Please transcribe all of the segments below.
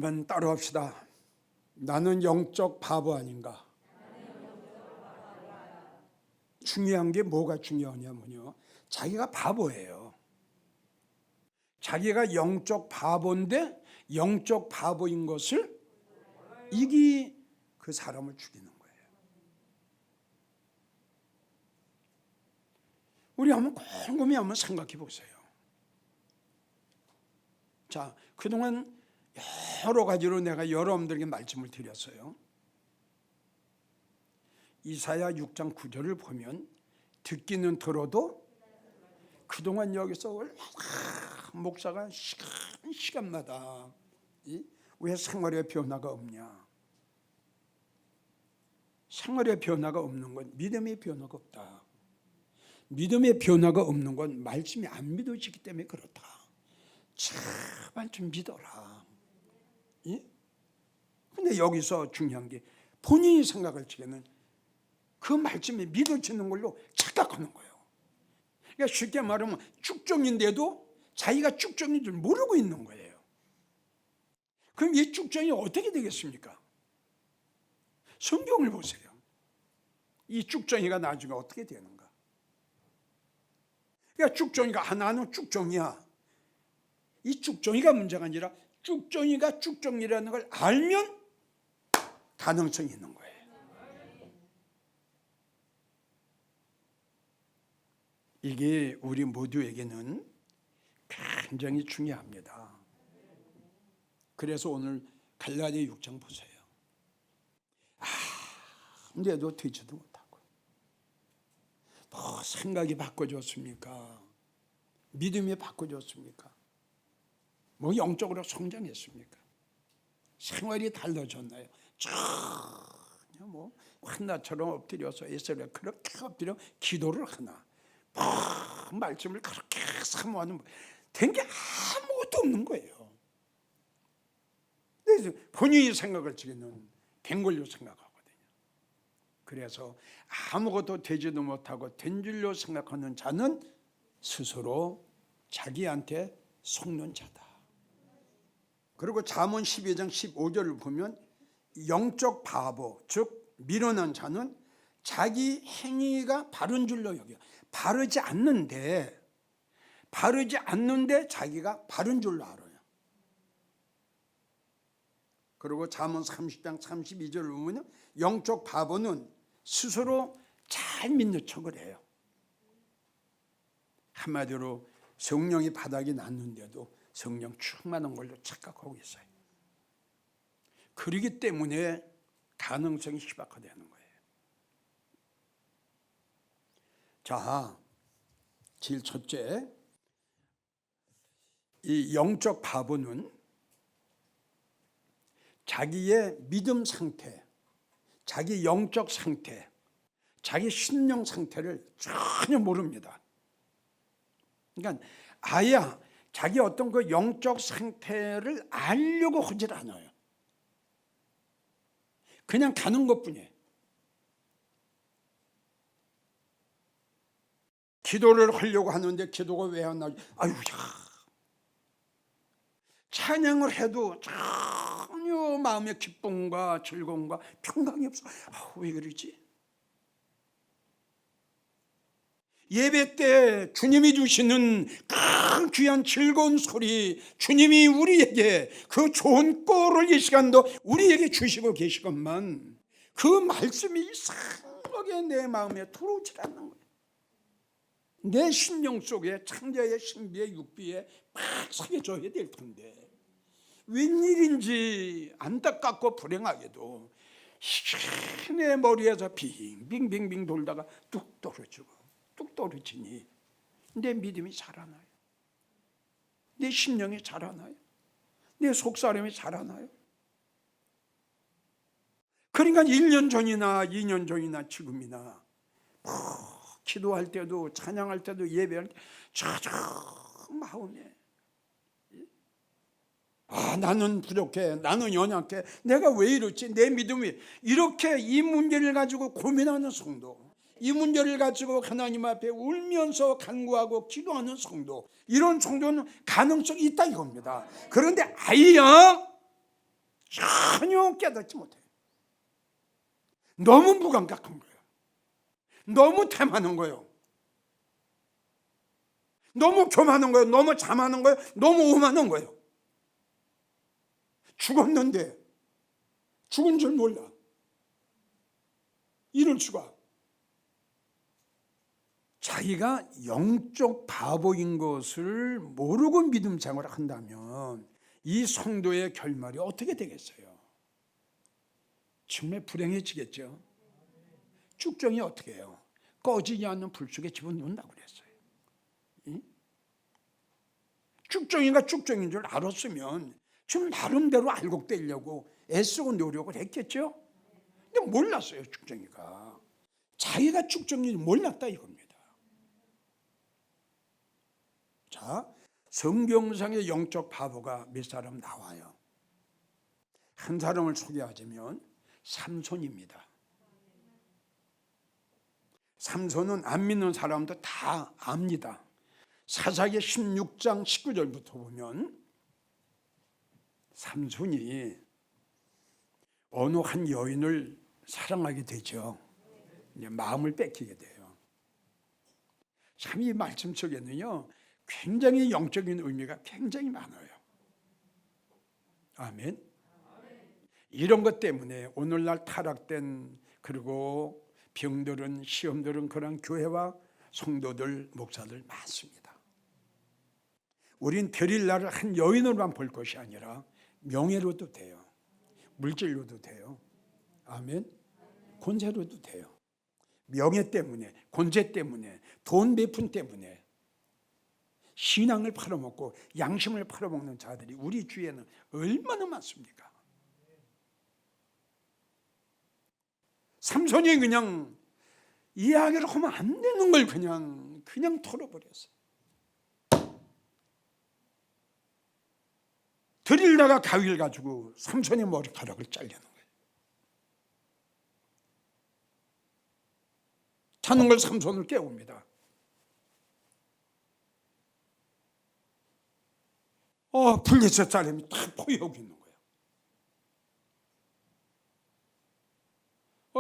한번 따라합시다. 나는 영적 바보 아닌가? 중요한 게 뭐가 중요하냐면요, 자기가 바보예요. 자기가 영적 바보인데 영적 바보인 것을 이게 그 사람을 죽이는 거예요. 우리 한번 곰곰이 한번 생각해 보세요. 자, 그동안 여러 가지로 내가 여러분들에게 말씀을 드렸어요. 이사야 6장 9절을 보면 듣기는 들어도 그동안 여기서 얼마나 목사가 시간마다 왜 생활의 변화가 없냐? 생활의 변화가 없는 건 믿음의 변화가 없다. 믿음의 변화가 없는 건 말씀이 안 믿어지기 때문에 그렇다. 제발 좀 믿어라. 근데 여기서 중요한 게 본인이 생각할 적에는 그 말씀이 믿어지는 걸로 착각하는 거예요. 그러니까 쉽게 말하면 쭉정인데도 자기가 쭉정인 줄 모르고 있는 거예요. 그럼 이 쭉정이 어떻게 되겠습니까? 성경을 보세요. 이 쭉정이가 나중에 어떻게 되는가? 그러니까 쭉정이가 나는 쭉정이야. 이 쭉정이가 문제가 아니라 쭉정이가 쭉정이라는 걸 알면 가능성이 있는 거예요. 이게 우리 모두에게는 굉장히 중요합니다. 그래서 오늘 갈라디아 6장 보세요. 아무데도 되지도 못하고 뭐 생각이 바꿔졌습니까? 믿음이 바꿔졌습니까? 뭐 영적으로 성장했습니까? 생활이 달라졌나요? 전혀 뭐 한나처럼 엎드려서 예수를 그렇게 엎드려 기도를 하나 말씀을 그렇게 사모하는 된 게 아무것도 없는 거예요. 그래서 본인이 생각을 지기는 된 걸로 생각하거든요. 그래서 아무것도 되지도 못하고 된 줄로 생각하는 자는 스스로 자기한테 속는 자다. 그리고 잠언 12장 15절을 보면 영적 바보, 즉 미련한 자는 자기 행위가 바른 줄로 여겨. 바르지 않는데 자기가 바른 줄로 알아요. 그리고 잠언 30장 32절을 보면 영적 바보는 스스로 잘 믿는 척을 해요. 한마디로 성령이 바닥이 났는데도 성령 충만한 걸로 착각하고 있어요. 그러기 때문에 가능성이 희박화되는 거예요. 자, 제일 첫째, 이 영적 바보는 자기의 믿음 상태, 자기 영적 상태, 자기 심령 상태를 전혀 모릅니다. 그러니까 아예 자기 어떤 그 영적 상태를 알려고 하질 않아요. 그냥 가는 것뿐이에요. 기도를 하려고 하는데 기도가 왜 안 나지? 아유야. 찬양을 해도 전혀 마음의 기쁨과 즐거움과 평강이 없어. 왜 그러지? 예배 때 주님이 주시는 큰 귀한 즐거운 소리, 주님이 우리에게 그 좋은 꼴을 이 시간도 우리에게 주시고 계시건만 그 말씀이 이상하게 내 마음에 들어오질 않는 거예요. 내 심령 속에 창자의 신비의 육비에 막 새겨져야 될 텐데 웬일인지 안타깝고 불행하게도 내 머리에서 빙빙빙빙 돌다가 뚝 떨어지니 내 믿음이 자라나요? 내 심령이 자라나요? 내 속사람이 자라나요? 그러니까 1년 전이나 2년 전이나 지금이나 기도할 때도 찬양할 때도 예배할 때 저 마음에 나는 부족해, 나는 연약해, 내가 왜 이렇지, 내 믿음이 이렇게 이 문제를 가지고 고민하는 성도, 이 문제를 가지고 하나님 앞에 울면서 간구하고 기도하는 성도, 이런 성도는 가능성이 있다 이겁니다. 그런데 아예 전혀 깨닫지 못해요. 너무 무감각한 거예요. 너무 탐하는 거예요. 너무 교만한 거예요. 너무 잠하는 거예요. 너무 오만한 거예요. 죽었는데 죽은 줄 몰라. 이럴 수가. 자기가 영적 바보인 것을 모르고 믿음 생활을 한다면 이 성도의 결말이 어떻게 되겠어요? 정말 불행해지겠죠. 쭉정이 어떻게 해요? 꺼지지 않는 불 속에 집어넣는다고 그랬어요. 쭉정이가 쭉정인 줄 알았으면 좀 나름대로 알고 되려고 애쓰고 노력을 했겠죠. 근데 몰랐어요. 쭉정이가 자기가 쭉정인지 몰랐다 이겁니다. 자, 성경상의 영적 바보가 몇 사람 나와요. 한 사람을 소개하자면 삼손입니다. 삼손은 안 믿는 사람도 다 압니다. 사사기 16장 19절부터 보면 삼손이 어느 한 여인을 사랑하게 되죠. 이제 마음을 뺏기게 돼요. 참 이 말씀 속에는요 굉장히 영적인 의미가 굉장히 많아요. 아멘. 이런 것 때문에 오늘날 타락된 그리고 병들은 시험들은 그런 교회와 성도들 목사들 많습니다. 우린 별일 나를 한 여인으로만 볼 것이 아니라 명예로도 돼요. 물질로도 돼요. 아멘. 권세로도 돼요. 명예 때문에, 권세 때문에, 돈 베푼 때문에 신앙을 팔아먹고 양심을 팔아먹는 자들이 우리 주위에는 얼마나 많습니까? 삼손이 그냥 이야기를 하면 안 되는 걸 그냥 털어버렸어요. 들이다가 가위를 가지고 삼손의 머리카락을 잘려는 거예요. 자는 걸 삼손을 깨웁니다. 블레셋 사람이 다 포위하고 있는 거예요.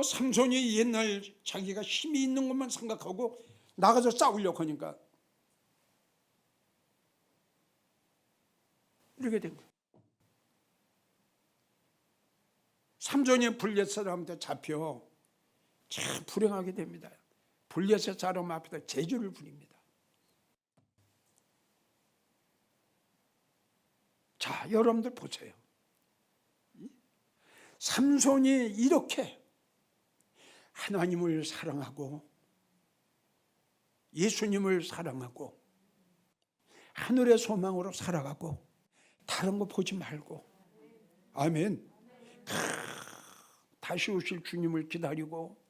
삼손이 옛날 자기가 힘이 있는 것만 생각하고 나가서 싸우려고 하니까 이렇게 된 거예요. 삼손이 블레셋 사람한테 잡혀 참 불행하게 됩니다. 블레셋 사람 앞에다 제주를 부립니다. 자, 여러분들 보세요. 삼손이 이렇게 하나님을 사랑하고 예수님을 사랑하고 하늘의 소망으로 살아가고 다른 거 보지 말고 아멘. 다시 오실 주님을 기다리고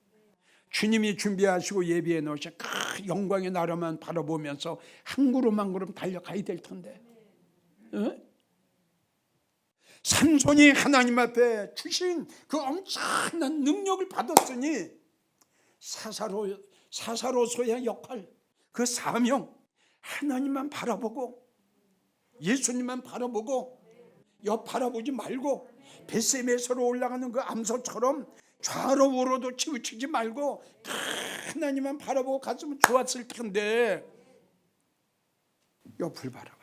주님이 준비하시고 예비해 놓으신 그 영광의 나라만 바라보면서 한 걸음 한 걸음 달려가야 될 텐데 삼손이 하나님 앞에 주신 그 엄청난 능력을 받았으니 사사로서의 역할, 그 사명, 하나님만 바라보고 예수님만 바라보고 옆 바라보지 말고 벳세메서로 올라가는 그 암소처럼 좌로 우로도 치우치지 말고 하나님만 바라보고 갔으면 좋았을 텐데 옆을 바라봤어요.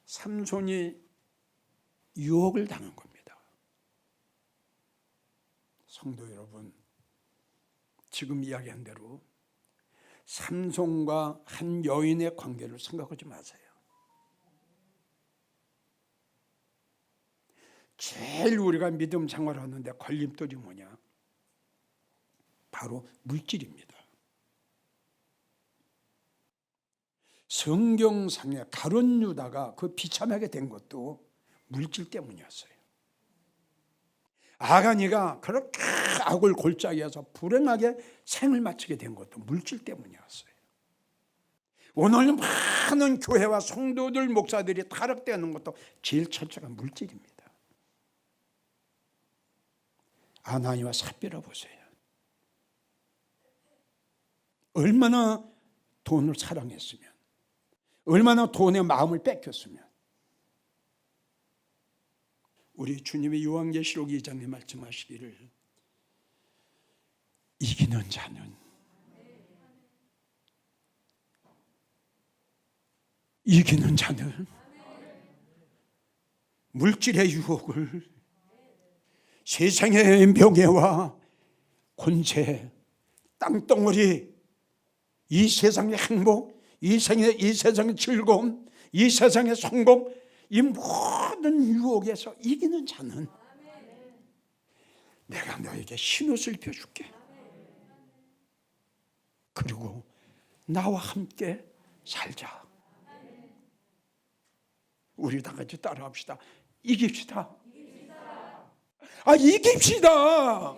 삼손이 유혹을 당한 겁니다. 성도 여러분, 지금 이야기한 대로 삼손과 한 여인의 관계를 생각하지 마세요. 제일 우리가 믿음 생활하는데 걸림돌이 뭐냐? 바로 물질입니다. 성경상에 가룟 유다가 그 비참하게 된 것도 물질 때문이었어요. 아가니가 그렇게 악을 골짜기에 해서 불행하게 생을 마치게 된 것도 물질 때문이었어요. 오늘 많은 교회와 성도들 목사들이 타락되는 것도 제일 첫째가 물질입니다. 아나니와 삽비라 보세요. 얼마나 돈을 사랑했으면 얼마나 돈의 마음을 뺏겼으면. 우리 주님의 요한계시록 2장에 말씀하시기를 이기는 자는 물질의 유혹을, 세상의 명예와 권세, 땅덩어리, 이 세상의 행복, 이 세상의 즐거움, 이 세상의 성공, 이 모든 유혹에서 이기는 자는 내가 너에게 흰옷을 입혀줄게. 그리고 나와 함께 살자. 우리 다 같이 따라합시다. 이깁시다. 이깁시다.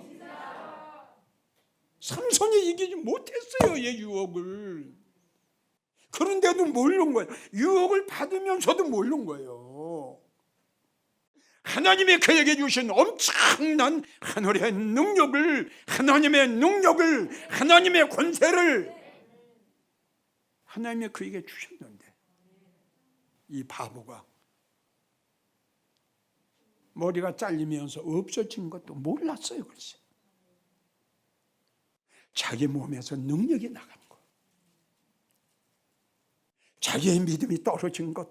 삼손이 이기지 못했어요, 이 유혹을. 그런데도 모르는 거예요. 유혹을 받으면서도 모르는 거예요. 하나님이 그에게 주신 엄청난 하늘의 능력을, 하나님의 능력을, 하나님의 권세를 하나님이 그에게 주셨는데 이 바보가 머리가 잘리면서 없어진 것도 몰랐어요. 글쎄, 자기 몸에서 능력이 나간 것, 자기의 믿음이 떨어진 것,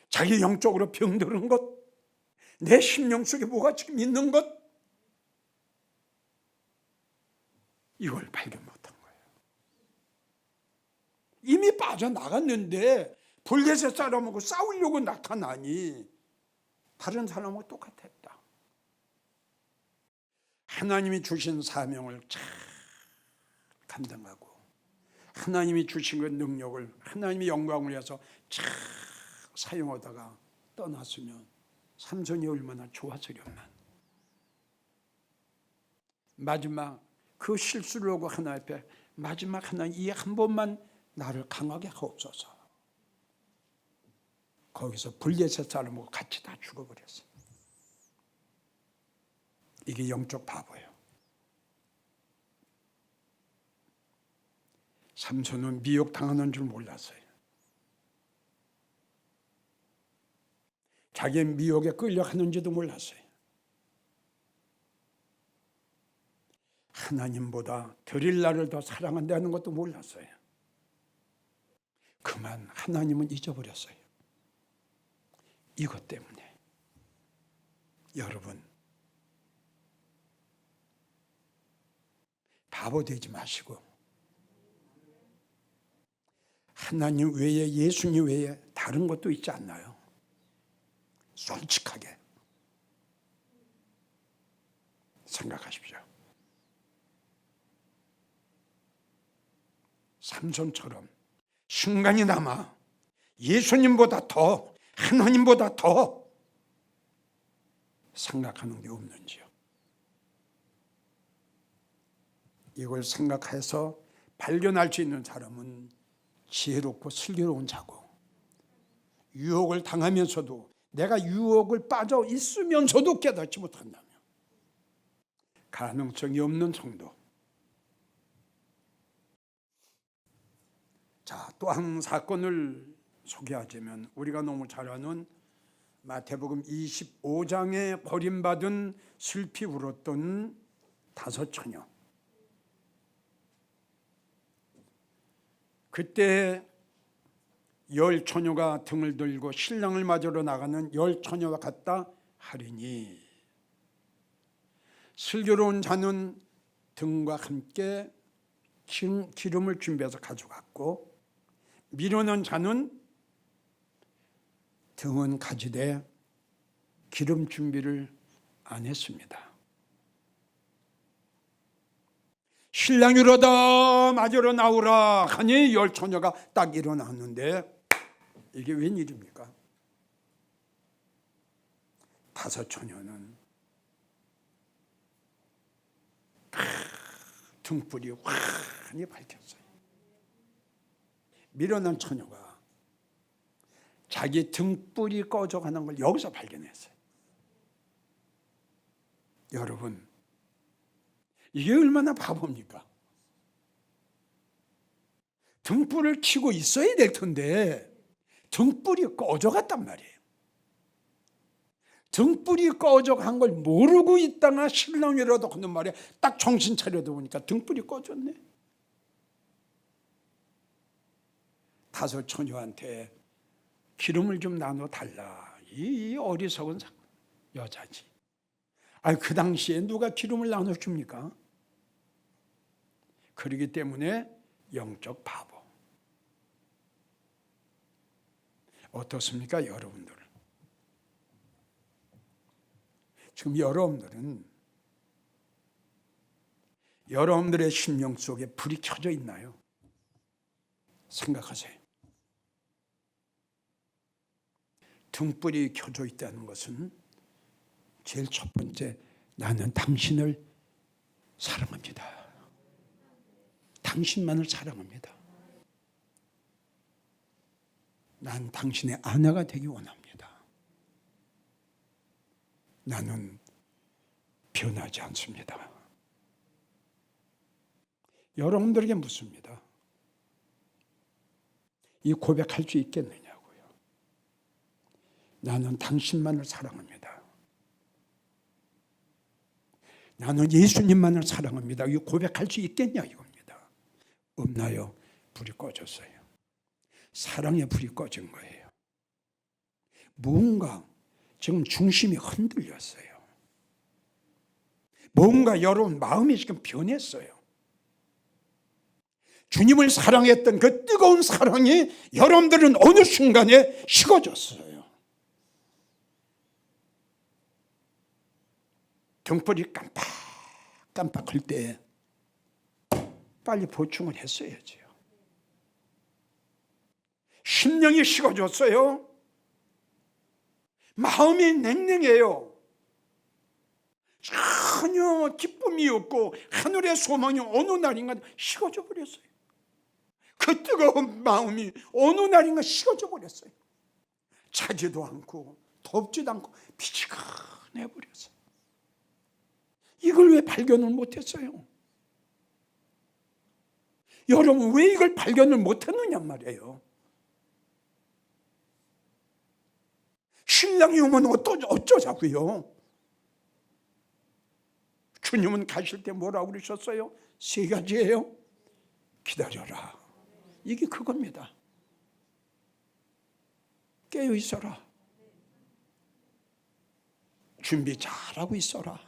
자기 영적으로 병드는 것, 내 심령 속에 뭐가 지금 있는 것, 이걸 발견 못한 거예요. 이미 빠져나갔는데 블레셋 사람하고 싸우려고 나타나니 다른 사람하고 똑같았다. 하나님이 주신 사명을 잘 감당하고 하나님이 주신 그 능력을, 하나님의 영광을 위해서 잘 사용하다가 떠났으면 삼손이 얼마나 좋았으련만. 마지막 그 실수를 하고 하나님 앞에 마지막 하나님, 이 한 번만 나를 강하게 하옵소서. 거기서 블레셋 사람하고 같이 다 죽어버렸어요. 이게 영적 바보예요. 삼손은 미혹당하는 줄 몰랐어요. 자기의 미혹에 끌려가는지도 몰랐어요. 하나님보다 드릴 나를 더 사랑한다는 것도 몰랐어요. 그만 하나님은 잊어버렸어요. 이것 때문에. 여러분, 바보 되지 마시고 하나님 외에, 예수님 외에 다른 것도 있지 않나요? 솔직하게 생각하십시오. 삼손처럼 순간이나마 예수님보다 더, 하나님보다 더 생각하는 게 없는지요. 이걸 생각해서 발견할 수 있는 사람은 지혜롭고 슬기로운 자고, 유혹을 당하면서도 내가 유혹을 빠져 있으면서도 깨닫지 못한다면 가능성이 없는 정도. 자, 또 한 사건을 소개하자면 우리가 너무 잘 아는 마태복음 25장에 버림받은 슬피 울었던 5 처녀. 그때 10 처녀가 등을 들고 신랑을 맞으러 나가는 10 처녀와 같다 하리니, 슬기로운 자는 등과 함께 기름을 준비해서 가져갔고, 미련한 자는 등은 가지되 기름 준비를 안 했습니다. 신랑이 이러다 맞으러 나오라 하니 10 처녀가 딱 일어났는데 이게 웬일입니까? 5 처녀는 등불이 환히 밝혔어요. 미련한 처녀가 자기 등불이 꺼져가는 걸 여기서 발견했어요. 여러분, 이게 얼마나 바보입니까? 등불을 켜고 있어야 될 텐데 등불이 꺼져갔단 말이에요. 등불이 꺼져간 걸 모르고 있다가 신랑이라도 하는 말에 딱 정신 차려도 보니까 등불이 꺼졌네. 다섯 처녀한테 기름을 좀 나눠달라. 이 어리석은 여자지. 아니, 그 당시에 누가 기름을 나눠줍니까? 그러기 때문에 영적 바보. 어떻습니까, 여러분들? 지금 여러분들의 심령 속에 불이 켜져 있나요? 생각하세요. 등불이 켜져 있다는 것은 제일 첫 번째, 나는 당신을 사랑합니다. 당신만을 사랑합니다. 난 당신의 아내가 되기 원합니다. 나는 변하지 않습니다. 여러분들에게 묻습니다. 이 고백할 수 있겠느냐고요. 나는 당신만을 사랑합니다. 나는 예수님만을 사랑합니다. 이 고백할 수 있겠냐 이겁니다. 없나요? 불이 꺼졌어요. 사랑의 불이 꺼진 거예요. 뭔가 지금 중심이 흔들렸어요. 뭔가 여러분 마음이 지금 변했어요. 주님을 사랑했던 그 뜨거운 사랑이 여러분들은 어느 순간에 식어졌어요. 등불이 깜빡깜빡할 때 빨리 보충을 했어야죠. 심령이 식어졌어요. 마음이 냉랭해요. 전혀 기쁨이 없고 하늘의 소망이 어느 날인가 식어져 버렸어요. 그 뜨거운 마음이 어느 날인가 식어져 버렸어요. 차지도 않고 덥지도 않고 피지근해 버렸어요. 이걸 왜 발견을 못했어요? 여러분, 왜 이걸 발견을 못했느냐 말이에요. 신랑이 오면 어쩌자고요? 주님은 가실 때 뭐라고 그러셨어요? 세 가지예요. 기다려라. 이게 그겁니다. 깨어 있어라. 준비 잘하고 있어라.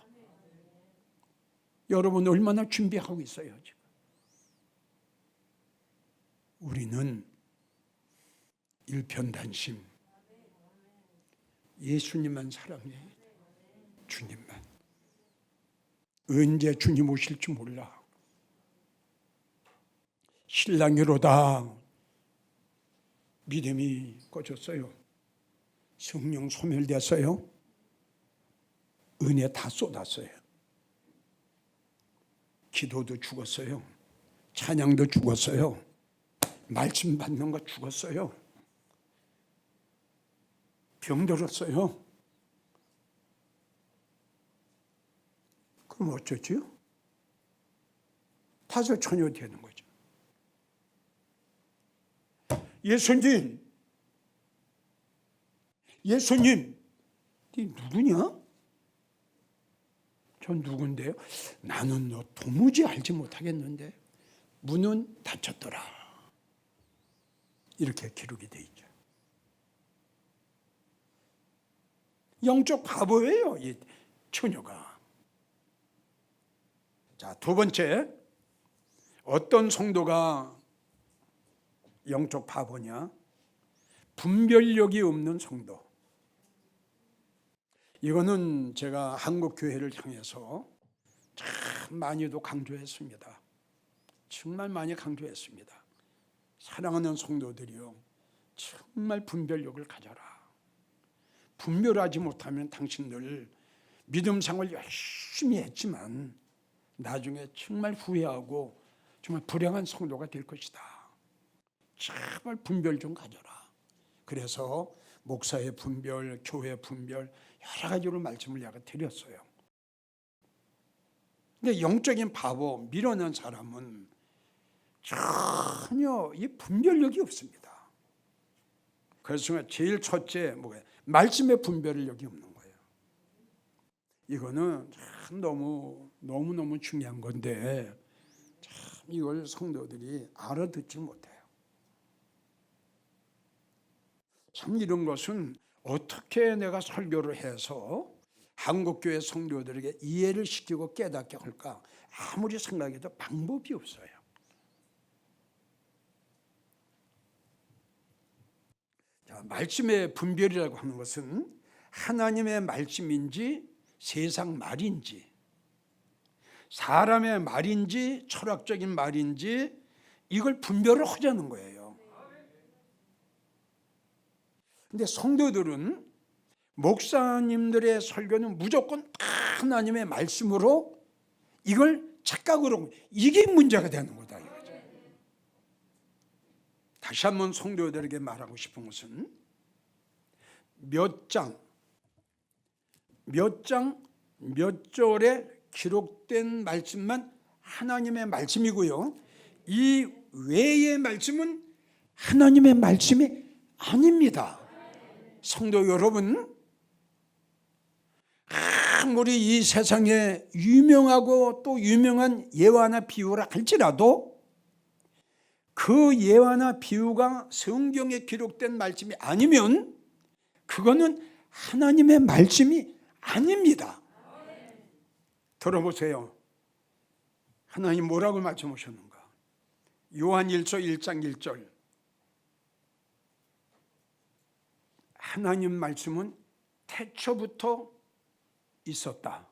여러분 얼마나 준비하고 있어요 지금? 우리는 일편단심, 예수님만 사랑해. 주님만. 언제 주님 오실지 몰라. 신랑이로다. 믿음이 꺼졌어요. 성령 소멸됐어요. 은혜 다 쏟았어요. 기도도 죽었어요. 찬양도 죽었어요. 말씀 받는 거 죽었어요. 병들었어요. 그럼 어쩌지요? 다섯 처녀 되는 거죠. 예수님, 네 누구냐? 전 누군데요? 나는 너 도무지 알지 못하겠는데 문은 닫혔더라. 이렇게 기록이 돼 있죠. 영적 바보예요, 이 처녀가. 자, 두 번째, 어떤 성도가 영적 바보냐? 분별력이 없는 성도. 이거는 제가 한국 교회를 향해서 참 많이도 강조했습니다. 정말 많이 강조했습니다. 사랑하는 성도들이요, 정말 분별력을 가져라. 분별하지 못하면 당신들 믿음 생활 열심히 했지만 나중에 정말 후회하고 정말 불행한 성도가 될 것이다. 정말 분별 좀 가져라. 그래서 목사의 분별, 교회 분별 여러 가지로 말씀을 제가 드렸어요. 근데 영적인 바보, 미련한 사람은 전혀 이 분별력이 없습니다. 그래서 제일 첫째 뭐예요? 말씀의 분별력이 없는 거예요. 이거는 참 너무 중요한 건데 참 이걸 성도들이 알아듣지 못해요. 참 이런 것은 어떻게 내가 설교를 해서 한국교회 성도들에게 이해를 시키고 깨닫게 할까? 아무리 생각해도 방법이 없어요. 자, 말씀의 분별이라고 하는 것은 하나님의 말씀인지 세상 말인지 사람의 말인지 철학적인 말인지 이걸 분별을 하자는 거예요. 근데 성도들은 목사님들의 설교는 무조건 다 하나님의 말씀으로 이걸 착각으로 이게 문제가 되는 거다 이거죠. 다시 한번 성도들에게 말하고 싶은 것은 몇 절에 기록된 말씀만 하나님의 말씀이고요. 이 외의 말씀은 하나님의 말씀이 아닙니다. 성도 여러분, 아무리 이 세상에 유명하고 또 유명한 예화나 비유라 할지라도 그 예화나 비유가 성경에 기록된 말씀이 아니면 그거는 하나님의 말씀이 아닙니다. 들어보세요. 하나님 뭐라고 말씀하셨는가? 요한일서 1장 1절. 하나님 말씀은 태초부터 있었다.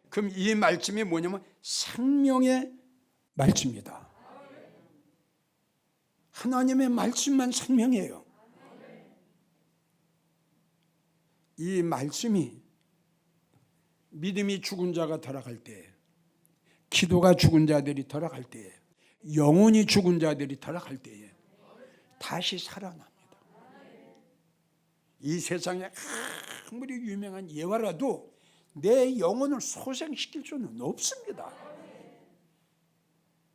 그럼 이 말씀이 뭐냐면 생명의 말씀이다. 하나님의 말씀만 생명이에요. 이 말씀이 믿음이 죽은 자가 돌아갈 때, 기도가 죽은 자들이 돌아갈 때에, 영혼이 죽은 자들이 돌아갈 때에 다시 살아납니다. 이 세상에 아무리 유명한 예화라도 내 영혼을 소생시킬 수는 없습니다.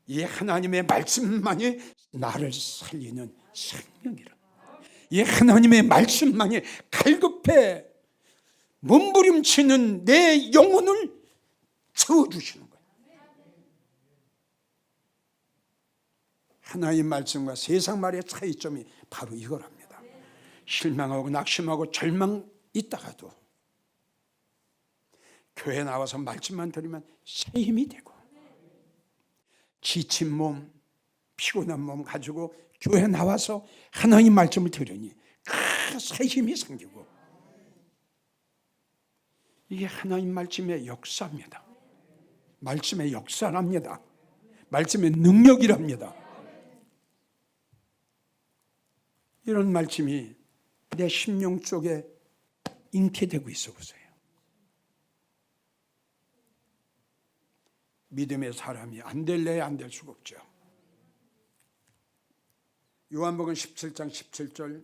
이 하나님의 말씀만이 나를 살리는 생명이라. 이 하나님의 말씀만이 갈급해 몸부림치는 내 영혼을 채워주시는 거예요. 하나님의 말씀과 세상 말의 차이점이 바로 이거랍니다. 실망하고 낙심하고 절망 있다가도 교회 나와서 말씀만 들으면 새 힘이 되고, 지친 몸, 피곤한 몸 가지고 교회 나와서 하나님 말씀을 들으니 새 힘이 생기고, 이게 하나님 말씀의 역사입니다. 말씀의 역사랍니다. 말씀의 능력이랍니다. 이런 말씀이 내 심령 속에 잉태되고 있어 보세요. 믿음의 사람이 안 될래 안 될 수가 없죠. 요한복음 17장 17절,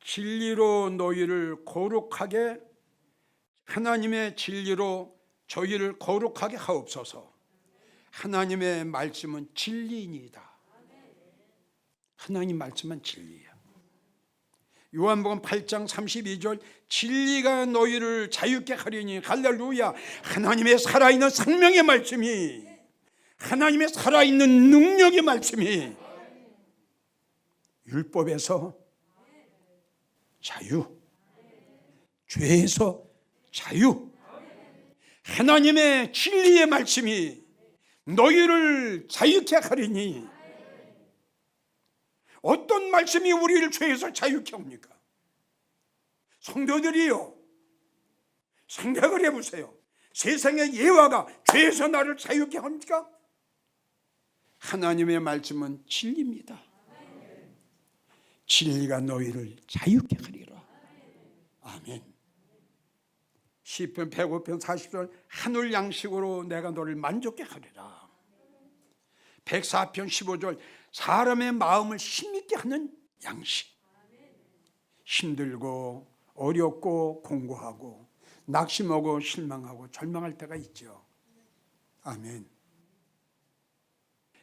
진리로 너희를 거룩하게, 하나님의 진리로 저희를 거룩하게 하옵소서. 하나님의 말씀은 진리이니이다. 하나님 말씀은 진리야. 요한복음 8장 32절, 진리가 너희를 자유케 하리니. 할렐루야. 하나님의 살아있는 생명의 말씀이, 하나님의 살아있는 능력의 말씀이 율법에서 자유, 죄에서 자유, 하나님의 진리의 말씀이 너희를 자유케 하리니. 어떤 말씀이 우리를 죄에서 자유케 합니까? 성도들이요, 생각을 해보세요. 세상의 예화가 죄에서 나를 자유케 합니까? 하나님의 말씀은 진리입니다. 진리가 너희를 자유케 하리라. 아멘. 시편 105편 40절, 하늘 양식으로 내가 너를 만족케 하리라. 104편 15절, 사람의 마음을 힘있게 하는 양식. 힘들고 어렵고 공고하고 낙심하고 실망하고 절망할 때가 있죠. 아멘.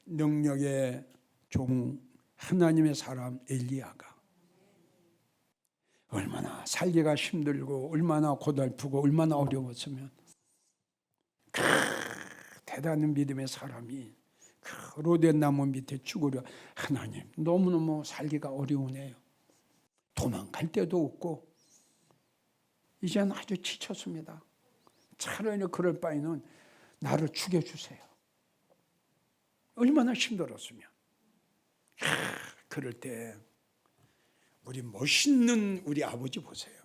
능력의 종 하나님의 사람 엘리야가 얼마나 살기가 힘들고 얼마나 고달프고 얼마나 어려웠으면 대단한 믿음의 사람이 로덴 나무 밑에 죽으려 하나님 너무너무 살기가 어려우네요. 도망갈 데도 없고 이제는 아주 지쳤습니다. 차라리 그럴 바에는 나를 죽여주세요. 얼마나 힘들었으면. 그럴 때 우리 멋있는 우리 아버지 보세요.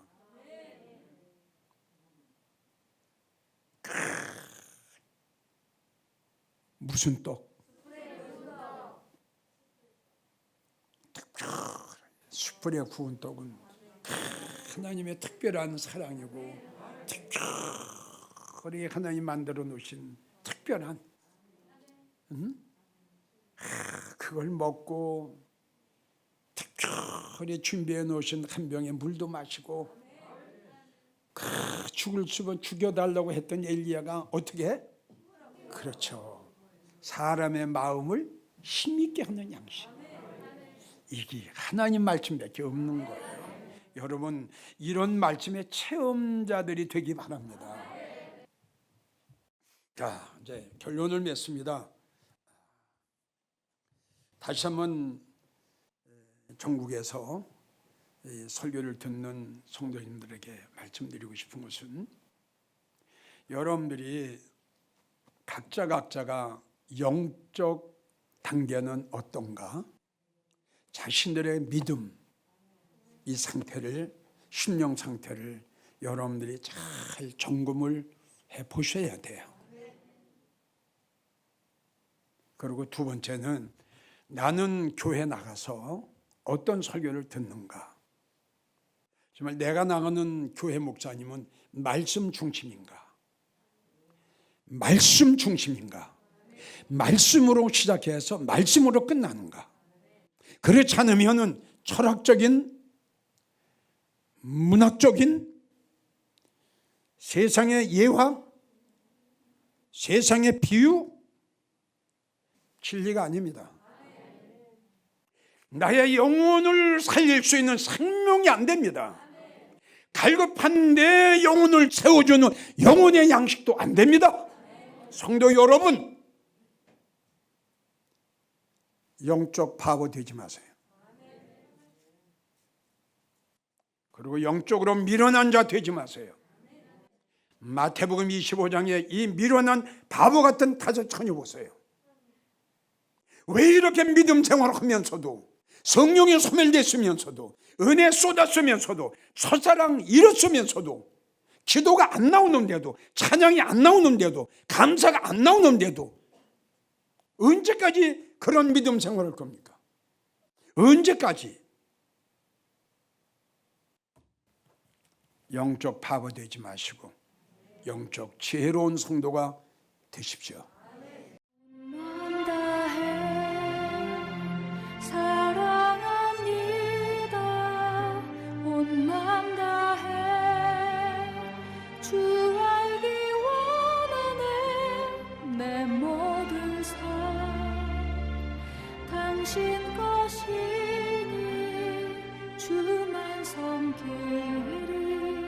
무슨 떡? 숯불에 구운 떡은 하나님의 특별한 사랑이고 특별히 하나님 만들어 놓으신 특별한 그걸 먹고 특별히 준비해 놓으신 한 병의 물도 마시고 죽을 수면 죽여달라고 했던 엘리야가 어떻게 해? 그렇죠. 사람의 마음을 힘있게 하는 양식. 이게 하나님 말씀밖에 없는 거예요. 여러분 이런 말씀의 체험자들이 되기 바랍니다. 자, 이제 결론을 맺습니다. 다시 한번 전국에서 설교를 듣는 성도님들에게 말씀드리고 싶은 것은 여러분들이 각자가 영적 단계는 어떤가? 자신들의 믿음, 이 상태를, 심령 상태를 여러분들이 잘 점검을 해 보셔야 돼요. 그리고 두 번째는 나는 교회 나가서 어떤 설교를 듣는가? 정말 내가 나가는 교회 목사님은 말씀 중심인가? 말씀 중심인가? 말씀으로 시작해서 말씀으로 끝나는가? 그렇지 않으면은 철학적인, 문학적인 세상의 예화, 세상의 비유, 진리가 아닙니다. 나의 영혼을 살릴 수 있는 생명이 안 됩니다. 갈급한 내 영혼을 세워주는 영혼의 양식도 안 됩니다. 성도 여러분, 영적 바보 되지 마세요. 그리고 영적으로 미련한 자 되지 마세요. 마태복음 25장에 이 미련한 바보 같은 다섯 처녀 보세요. 왜 이렇게 믿음 생활을 하면서도 성령에 소멸됐으면서도 은혜 쏟았으면서도 첫사랑 잃었으면서도 기도가 안 나오는데도 찬양이 안 나오는데도 감사가 안 나오는데도 언제까지 그런 믿음 생활을 할 겁니까? 언제까지? 영적 바보 되지 마시고 영적 지혜로운 성도가 되십시오. 당신 것이니 주만 섬기리.